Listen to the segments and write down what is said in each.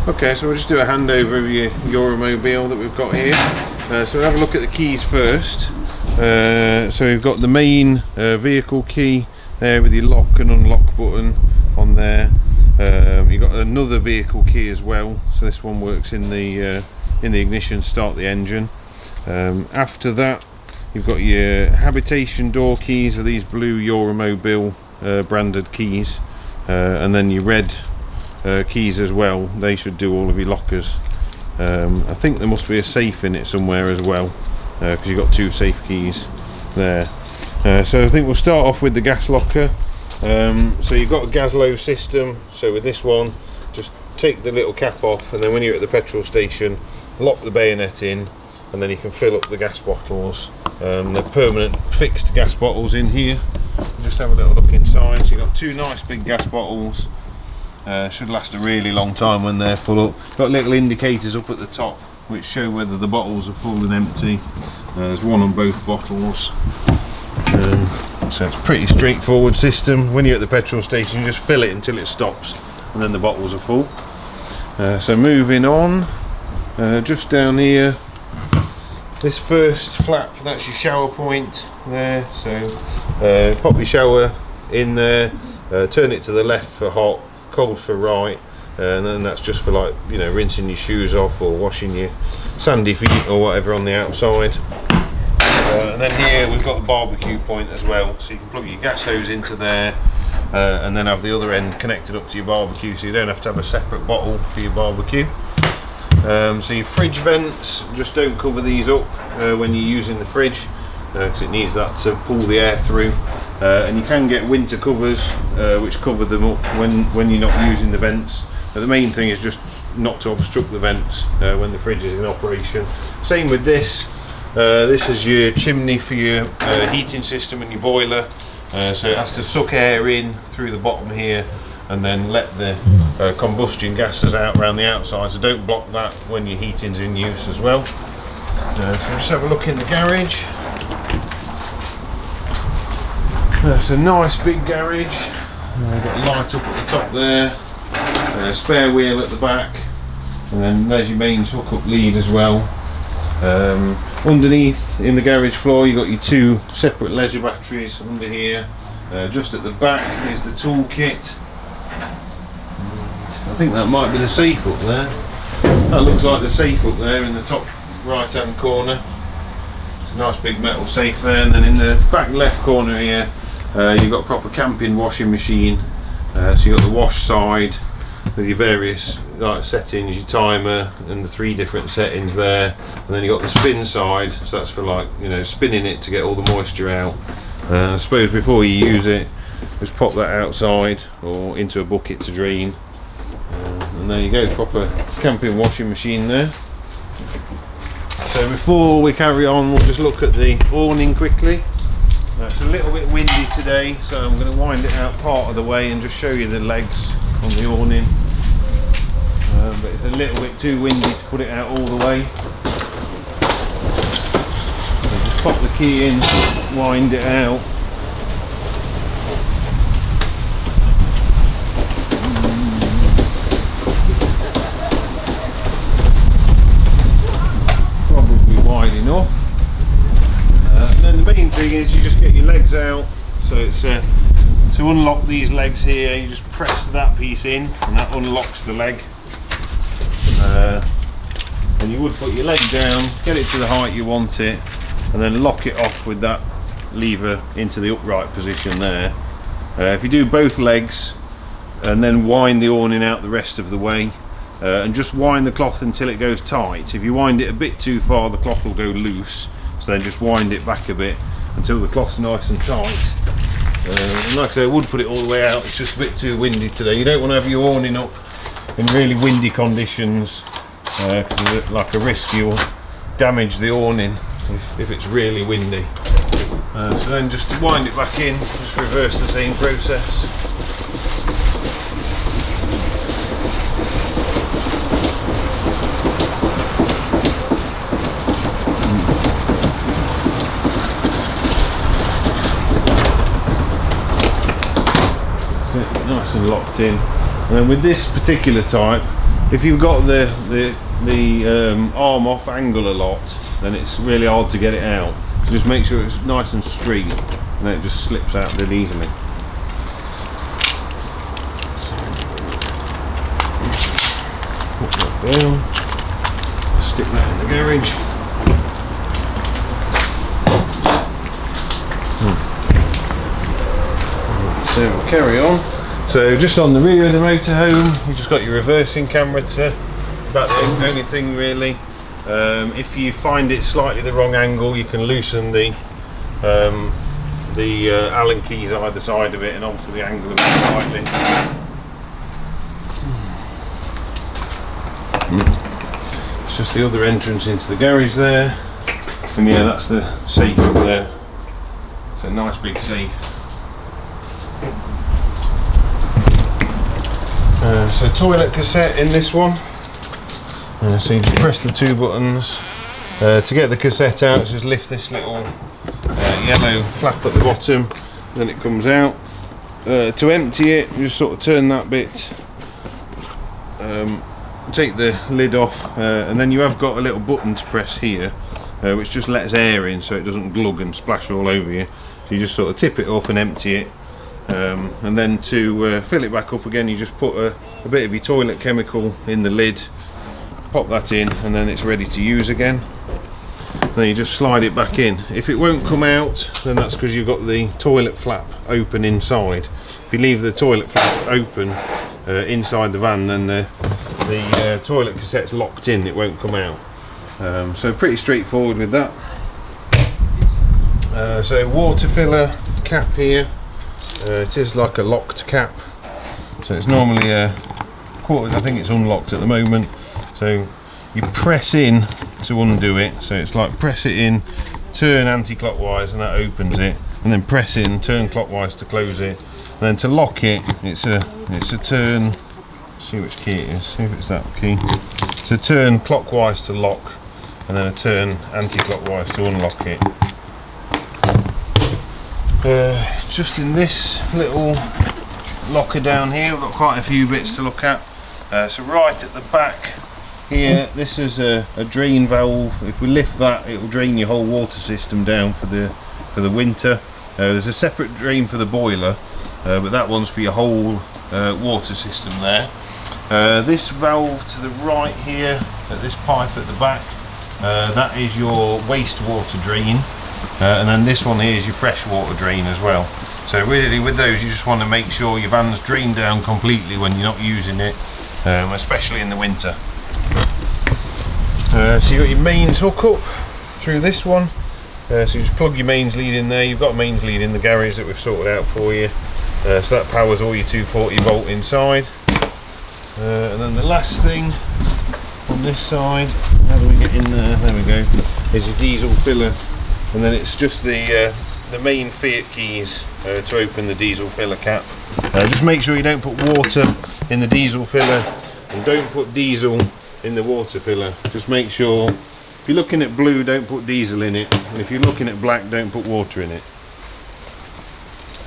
Okay, so we'll just do a handover of your Eura Mobil that we've got here. So we'll have a look at the keys first. So we've got the main vehicle key there with your lock and unlock button on there. You've got another vehicle key as well, so this one works in the ignition, start the engine. After that, you've got your habitation door keys, are these blue Eura Mobil branded keys, and then your red keys as well. They should do all of your lockers. I think there must be a safe in it somewhere as well, because you've got two safe keys there. So I think we'll start off with the gas locker. So you've got a gas low system, so with this one just take the little cap off, and then when you're at the petrol station lock the bayonet in, and then you can fill up the gas bottles. They're permanent fixed gas bottles in here. Just have a little look inside. So you've got two nice big gas bottles. Should last a really long time when they're full up. Got little indicators up at the top which show whether the bottles are full and empty. There's one on both bottles. So it's a pretty straightforward system. When you're at the petrol station you just fill it until it stops and then the bottles are full. So moving on, just down here, this first flap, that's your shower point there. So pop your shower in there, turn it to the left for hot, cold for right, and then that's just for, like, you know, rinsing your shoes off or washing your sandy feet or whatever on the outside. And then here we've got the barbecue point as well, so you can plug your gas hose into there, and then have the other end connected up to your barbecue, so you don't have to have a separate bottle for your barbecue. So your fridge vents, just don't cover these up when you're using the fridge, because it needs that to pull the air through. And you can get winter covers which cover them up when you're not using the vents. But the main thing is just not to obstruct the vents when the fridge is in operation. Same with this. This is your chimney for your heating system and your boiler. So it has to suck air in through the bottom here and then let the combustion gases out around the outside. So don't block that when your heating's in use as well. So just have a look in the garage. It's a nice big garage. We've got a light up at the top there, a spare wheel at the back, and then there's your mains hookup lead as well. Underneath in the garage floor you've got your two separate leisure batteries under here. Just at the back is the tool kit. I think that might be the safe up there. That looks like the safe up there in the top right hand corner. It's a nice big metal safe there, and then in the back left corner here you've got a proper camping washing machine. So you've got the wash side with your various settings, your timer and the 3 different settings there, and then you've got the spin side, so that's for, like, you know, spinning it to get all the moisture out. I suppose before you use it just pop that outside or into a bucket to drain, and there you go, proper camping washing machine there. So before we carry on we'll just look at the awning quickly. It's a little bit windy today, so I'm going to wind it out part of the way and just show you the legs on the awning. But it's a little bit too windy to put it out all the way. So just pop the key in, wind it out. Probably wide enough. And then the main thing is you just get your legs out. So it's to unlock these legs here, you just press that piece in and that unlocks the leg. And you would put your leg down, get it to the height you want it, and then lock it off with that lever into the upright position there. If you do both legs and then wind the awning out the rest of the way, and just wind the cloth until it goes tight. If you wind it a bit too far the cloth will go loose, so then just wind it back a bit until the cloth's nice and tight. And like I say, I would put it all the way out, it's just a bit too windy today. You don't want to have your awning up in really windy conditions, because there's like a risk you'll damage the awning if it's really windy. So then just to wind it back in, just reverse the same process. Nice and locked in. And then with this particular type, if you've got the arm off angle a lot, then it's really hard to get it out. So just make sure it's nice and straight, and then it just slips out dead easily. Put that down, stick that in the garage. So we'll carry on. So just on the rear of the motorhome, you've just got your reversing camera to about the only thing really. If you find it slightly the wrong angle, you can loosen the Allen keys either side of it and alter the angle of it slightly. It's just the other entrance into the garage there, and yeah, that's the safe up there. It's a nice big safe. So toilet cassette in this one. So you just press the two buttons. To get the cassette out, just lift this little yellow flap at the bottom, then it comes out. To empty it, you just sort of turn that bit, take the lid off, and then you have got a little button to press here, which just lets air in so it doesn't glug and splash all over you. So you just sort of tip it up and empty it. And then to fill it back up again, you just put a bit of your toilet chemical in the lid, pop that in, and then it's ready to use again. Then you just slide it back in. If it won't come out, then that's because you've got the toilet flap open inside. If you leave the toilet flap open inside the van, then the toilet cassette's locked in, it won't come out. So pretty straightforward with that. So water filler cap here. It is like a locked cap, so it's normally a quarter. I think it's unlocked at the moment, so you press in to undo it. So it's like press it in, turn anti-clockwise, and that opens it, and then press in, turn clockwise to close it, and then to lock it, it's a turn. Let's see which key it is. See if it's that key. It's a turn clockwise to lock, and then a turn anti-clockwise to unlock it. Just in this little locker down here, we've got quite a few bits to look at. So right at the back here, this is a drain valve. If we lift that, it will drain your whole water system down for the winter. There's a separate drain for the boiler, but that one's for your whole water system there. This valve to the right here, at this pipe at the back, that is your wastewater drain. And then this one here is your freshwater drain as well. So really with those, you just want to make sure your van's drained down completely when you're not using it, especially in the winter. So you've got your mains hookup through this one. So you just plug your mains lead in there. You've got a mains lead in the garage that we've sorted out for you. So that powers all your 240 volt inside. And then the last thing on this side, how do we get in there? There we go. Is your diesel filler. And then it's just the main Fiat keys to open the diesel filler cap. Just make sure you don't put water in the diesel filler, and don't put diesel in the water filler. Just make sure, if you're looking at blue, don't put diesel in it, and if you're looking at black, don't put water in it.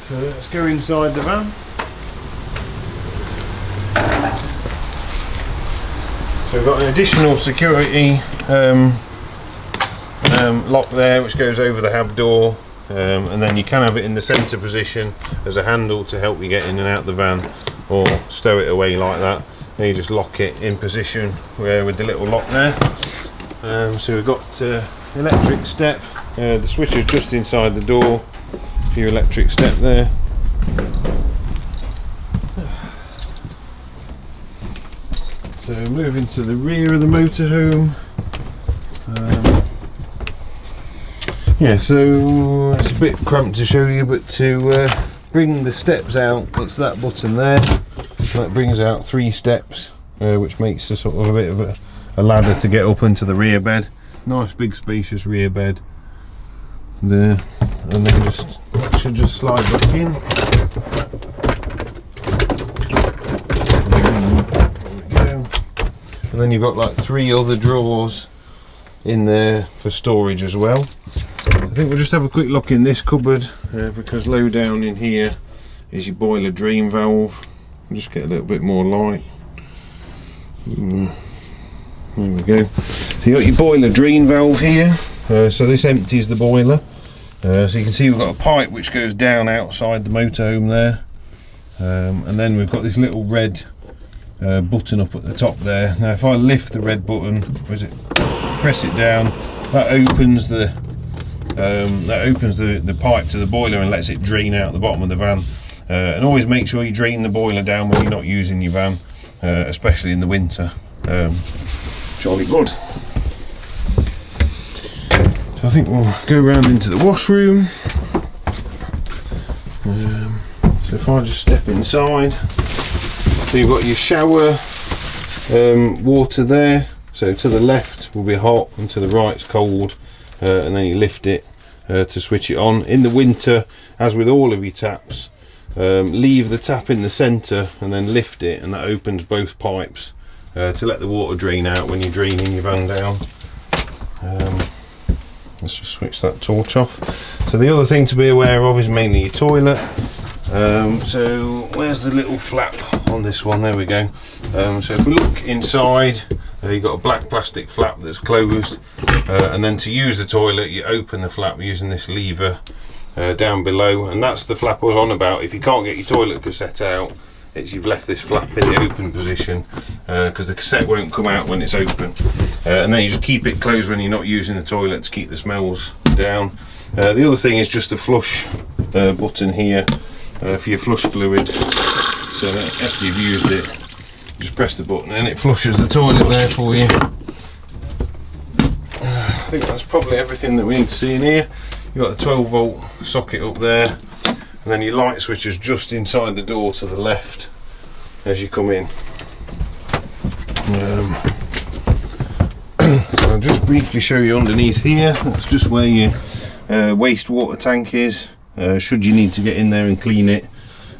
So let's go inside the van. So we've got an additional security lock there, which goes over the hab door, and then you can have it in the centre position as a handle to help you get in and out the van, or stow it away like that. Then you just lock it in position with the little lock there. So we've got electric step. The switch is just inside the door. A few electric step there. So moving to the rear of the motorhome. Yeah, so it's a bit cramped to show you, but to bring the steps out, it's that button there. That brings out 3 steps, which makes a sort of a bit of a ladder to get up into the rear bed. Nice big spacious rear bed there, and then just should just slide back in. There we go. And then you've got like 3 other drawers in there for storage as well. I think we'll just have a quick look in this cupboard, because low down in here is your boiler drain valve. We'll just get a little bit more light. There we go. So you got your boiler drain valve here. So this empties the boiler. So you can see we've got a pipe which goes down outside the motorhome there. And then we've got this little red button up at the top there. Now if I lift the red button, press it down, that opens the pipe to the boiler and lets it drain out the bottom of the van. And always make sure you drain the boiler down when you're not using your van, especially in the winter. Jolly good. So I think we'll go around into the washroom. So if I just step inside, so you've got your shower water there. So to the left will be hot and to the right's cold, and then you lift it to switch it on. In the winter, as with all of your taps, leave the tap in the centre and then lift it, and that opens both pipes to let the water drain out when you're draining your van down. Let's just switch that torch off. So the other thing to be aware of is mainly your toilet. So where's the little flap on this one? There we go. So if we look inside, you've got a black plastic flap that's closed, and then to use the toilet you open the flap using this lever down below, and that's the flap I was on about. If you can't get your toilet cassette out, you've left this flap in the open position, because the cassette won't come out when it's open, and then you just keep it closed when you're not using the toilet to keep the smells down. The other thing is just the flush button here for your flush fluid. So that after you've used it, just press the button and it flushes the toilet there for you. I think that's probably everything that we need to see in here. You've got a 12-volt socket up there, and then your light switch is just inside the door to the left as you come in. So I'll just briefly show you underneath here. That's just where your wastewater tank is, should you need to get in there and clean it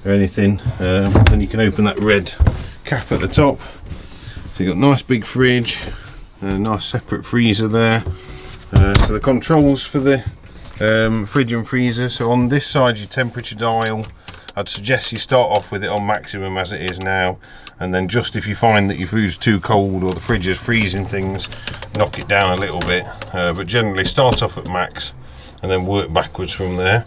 or anything. Then you can open that red cap at the top. So you've got a nice big fridge, a nice separate freezer there. So the controls for the fridge and freezer. So on this side, your temperature dial, I'd suggest you start off with it on maximum as it is now, and then just if you find that your food's too cold or the fridge is freezing things, knock it down a little bit, but generally start off at max and then work backwards from there.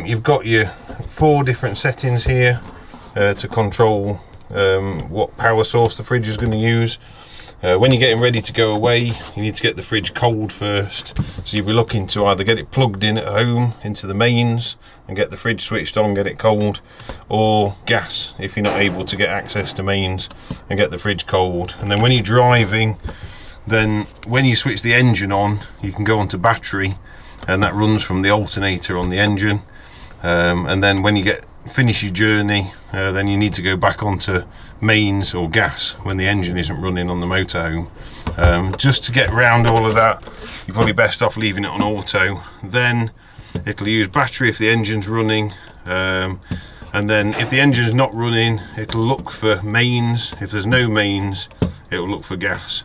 You've got your 4 different settings here to control what power source the fridge is going to use. When you're getting ready to go away, you need to get the fridge cold first, so you'll be looking to either get it plugged in at home into the mains and get the fridge switched on, get it cold, or gas if you're not able to get access to mains and get the fridge cold. And then when you're driving, then when you switch the engine on, you can go onto battery, and that runs from the alternator on the engine. And then when you finish your journey, then you need to go back onto mains or gas when the engine isn't running on the motorhome. Just to get around all of that, you're probably best off leaving it on auto. Then it'll use battery if the engine's running, and then if the engine's not running, it'll look for mains. If there's no mains, it'll look for gas,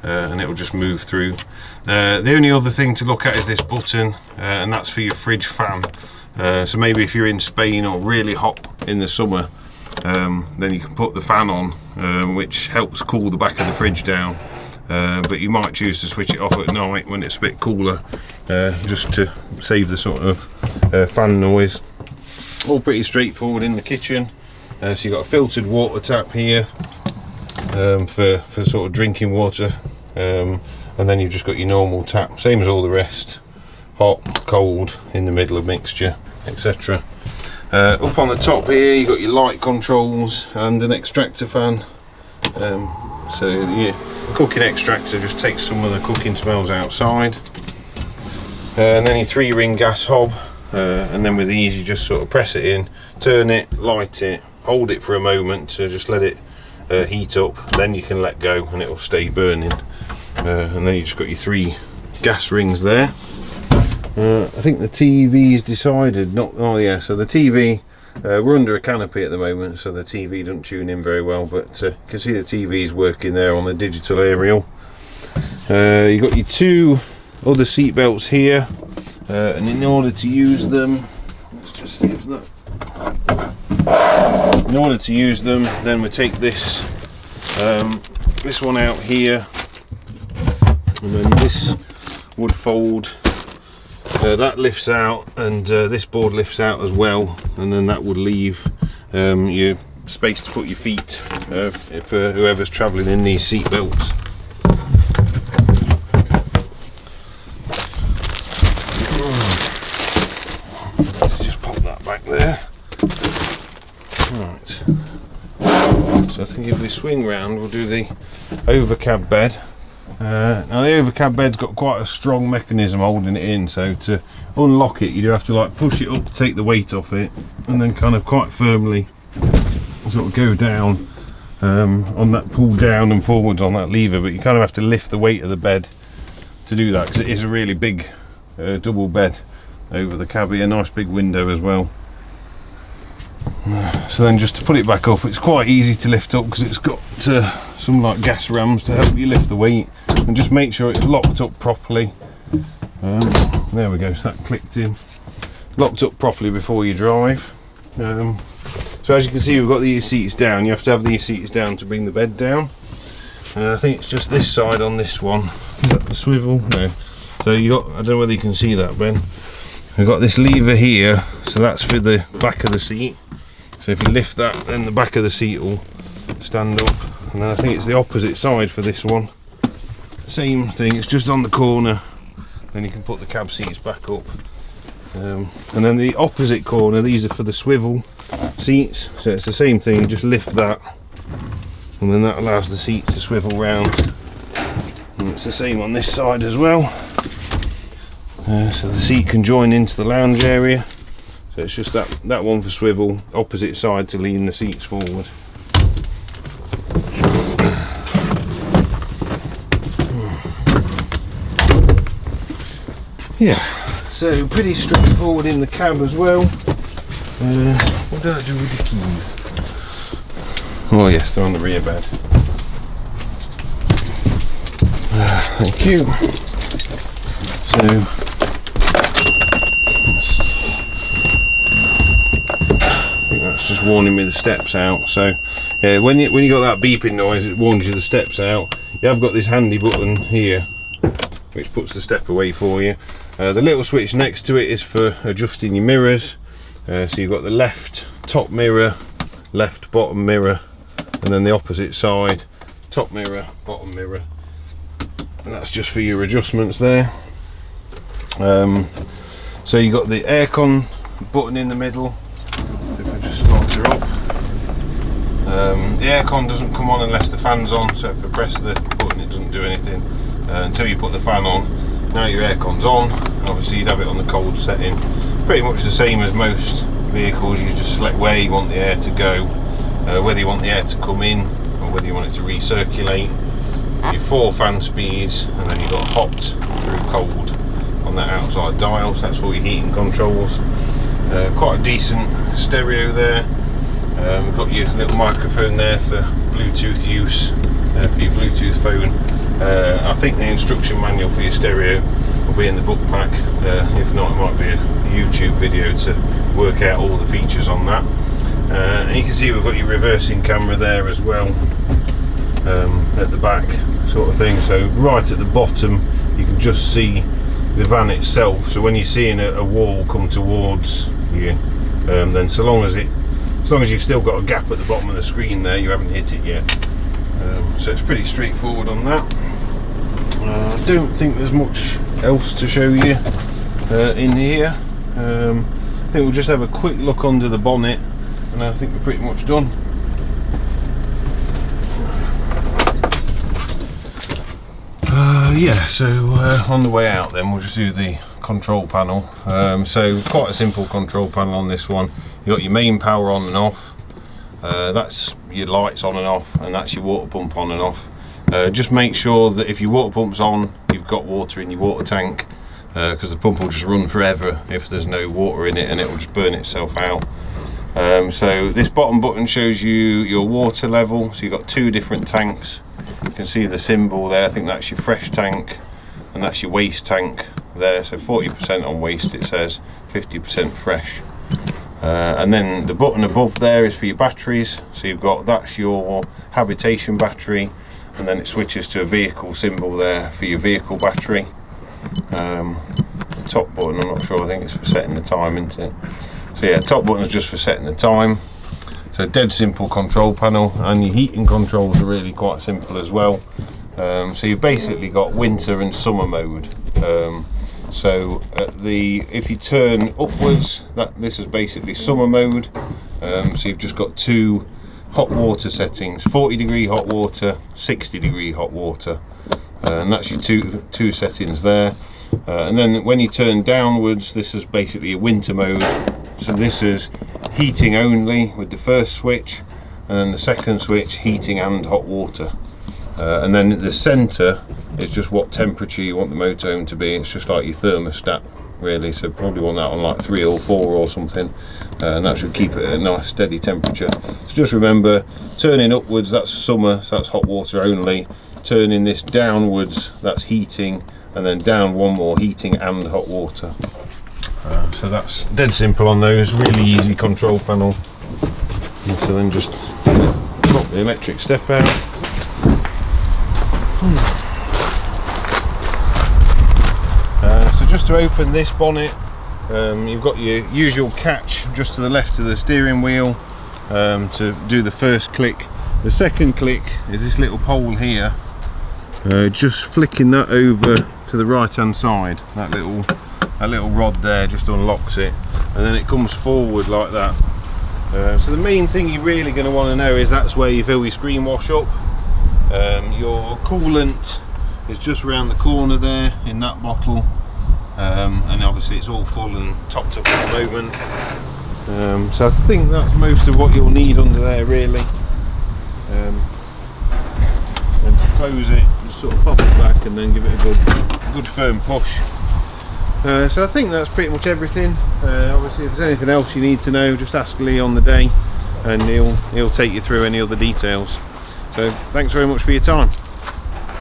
and it will just move through. The only other thing to look at is this button, and that's for your fridge fan. So maybe if you're in Spain or really hot in the summer, then you can put the fan on, which helps cool the back of the fridge down. But you might choose to switch it off at night when it's a bit cooler, just to save the sort of fan noise. All pretty straightforward in the kitchen. So you've got a filtered water tap here for sort of drinking water, and then you've just got your normal tap, same as all the rest, hot, cold, in the middle of mixture, etc. Up on the top here you've got your light controls and an extractor fan. So your cooking extractor just takes some of the cooking smells outside, and then your 3-ring gas hob, and then with these you just sort of press it in, turn it, light it, hold it for a moment to just let it heat up, then you can let go and it will stay burning. And then you just got your 3 gas rings there. I think the TV's decided not. Oh yeah, so the TV, we're under a canopy at the moment, so the TV doesn't tune in very well, but you can see the TV's working there on the digital aerial. You've got your 2 other seat belts here, and in order to use them, let's just see if that. In order to use them, then we take this this one out here, and then this would fold. That lifts out, and this board lifts out as well, and then that would leave your space to put your feet for whoever's travelling in these seat belts. Just pop that back there. Right. So I think if we swing round, we'll do the overcab bed. Now the overcab bed's got quite a strong mechanism holding it in, so to unlock it you do have to like push it up to take the weight off it, and then kind of quite firmly sort of go down on that, pull down and forwards on that lever, but you kind of have to lift the weight of the bed to do that, because it is a really big double bed over the cab here. Nice big window as well. So then just to put it back up, it's quite easy to lift up because it's got some like gas rams to help you lift the weight, and just make sure it's locked up properly. There we go, so that clicked in, locked up properly before you drive. So as you can see, we've got these seats down. You have to have these seats down to bring the bed down. I think it's just this side on this one. Is that the swivel? No. So you got, I don't know whether you can see that, Ben. We've got this lever here, so that's for the back of the seat. So if you lift that, then the back of the seat will stand up. And then I think it's the opposite side for this one. Same thing, it's just on the corner. Then you can put the cab seats back up. And then the opposite corner, these are for the swivel seats. So it's the same thing, you just lift that, and then that allows the seat to swivel round. And it's the same on this side as well. So the seat can join into the lounge area. So it's just that one for swivel, opposite side to lean the seats forward. Yeah, so pretty straightforward in the cab as well. What do I do with the keys? Oh yes, they're on the rear bed. Thank you. So that's just warning me the steps out. So yeah, when you got that beeping noise, it warns you the steps out. You have got this handy button here which puts the step away for you. The little switch next to it is for adjusting your mirrors. So you've got the left top mirror, left bottom mirror, and then the opposite side, top mirror, bottom mirror, and that's just for your adjustments there. So you got the aircon button in the middle. If I just start her up, the aircon doesn't come on unless the fan's on, so if I press the button it doesn't do anything until you put the fan on. Now your aircon's on. Obviously you'd have it on the cold setting, pretty much the same as most vehicles. You just select where you want the air to go, whether you want the air to come in or whether you want it to recirculate. Your 4 fan speeds, and then you've got hot through cold on that outside dial, so that's all your heating controls. Quite a decent stereo there. We've got your little microphone there for Bluetooth use, for your Bluetooth phone. I think the instruction manual for your stereo will be in the book pack. If not, it might be a YouTube video to work out all the features on that. And you can see we've got your reversing camera there as well, at the back sort of thing. So right at the bottom you can just see the van itself, so when you're seeing a wall come towards you, then so long as you've still got a gap at the bottom of the screen there, you haven't hit it yet. So it's pretty straightforward on that. I don't think there's much else to show you in here. I think we'll just have a quick look under the bonnet, and I think we're pretty much done. Yeah, so on the way out then we'll just do the control panel. So quite a simple control panel on this one. You've got your main power on and off, that's your lights on and off, and that's your water pump on and off. Just make sure that if your water pump's on, you've got water in your water tank, because the pump will just run forever if there's no water in it, and it will just burn itself out. So this bottom button shows you your water level, so you've got 2 different tanks. You can see the symbol there. I think that's your fresh tank and that's your waste tank there. So 40% on waste it says, 50% fresh. And then the button above there is for your batteries. So you've got, that's your habitation battery, and then it switches to a vehicle symbol there for your vehicle battery. The top button, I'm not sure, I think it's for setting the time, isn't it? So yeah, top button is just for setting the time. So dead simple control panel, and your heating controls are really quite simple as well. So you've basically got winter and summer mode. So if you turn upwards, this is basically summer mode. So you've just got two hot water settings: 40-degree hot water, 60-degree hot water, and that's your two settings there. And then when you turn downwards, this is basically a winter mode. So this is heating only with the first switch, and then the second switch, heating and hot water. And then the centre is just what temperature you want the motorhome to be. It's just like your thermostat, really. So probably want that on like 3 or 4 or something, and that should keep it at a nice steady temperature. So just remember, turning upwards, that's summer, so that's hot water only. Turning this downwards, that's heating, and then down one more, heating and hot water. So that's dead simple on those, really easy control panel. And so then just pop the electric step out. So just to open this bonnet, you've got your usual catch just to the left of the steering wheel to do the first click. The second click is this little pole here, just flicking that over to the right hand side. That little rod there just unlocks it, and then it comes forward like that. So the main thing you're really going to want to know is that's where you fill your screen wash up. Your coolant is just around the corner there in that bottle, and obviously it's all full and topped up at the moment. So I think that's most of what you'll need under there, really. And to close it, just sort of pop it back and then give it a good firm push. So I think that's pretty much everything. Obviously if there's anything else you need to know, just ask Lee on the day and he'll take you through any other details. So thanks very much for your time.